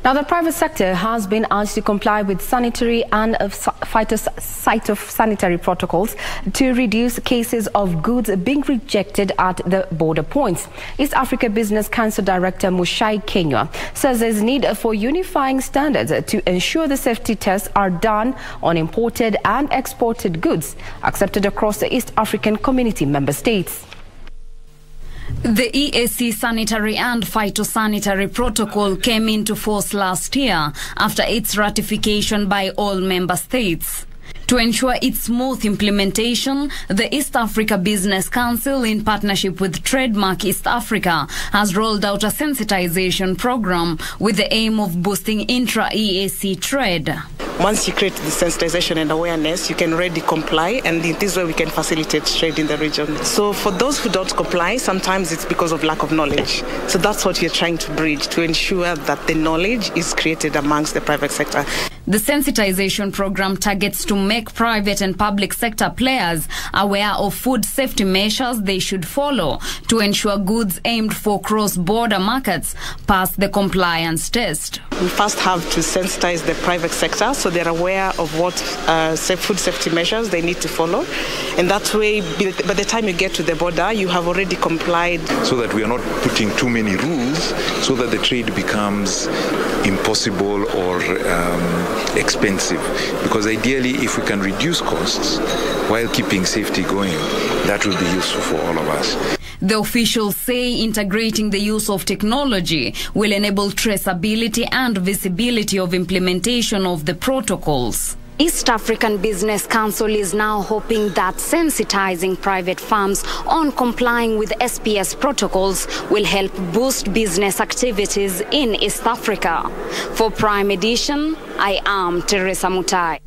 Now, the private sector has been urged to comply with sanitary and phytosanitary protocols to reduce cases of goods being rejected at the border points. East Africa Business Council Director Muchai, Kinyua, says there's need for unifying standards to ensure the safety tests are done on imported and exported goods accepted across the East African Community member states. The EAC Sanitary and Phytosanitary Protocol came into force last year after its ratification by all member states. To ensure its smooth implementation, the East Africa Business Council, in partnership with Trademark East Africa, has rolled out a sensitization program with the aim of boosting intra-EAC trade. Once you create the sensitization and awareness, you can already comply, and in this way we can facilitate trade in the region. So for those who don't comply, sometimes it's because of lack of knowledge. So that's what we're trying to bridge, to ensure that the knowledge is created amongst the private sector. The sensitization program targets to make private and public sector players aware of food safety measures they should follow to ensure goods aimed for cross-border markets pass the compliance test. We first have to sensitize the private sector so they're aware of what food safety measures they need to follow. And that way, by the time you get to the border, you have already complied. So that we are not putting too many rules so that the trade becomes impossible or expensive. Because ideally, if we can reduce costs while keeping safety going, that will be useful for all of us. The officials say integrating the use of technology will enable traceability and visibility of implementation of the protocols. East African Business Council is now hoping that sensitizing private firms on complying with SPS protocols will help boost business activities in East Africa. For Prime Edition, I am Teresa Muchai.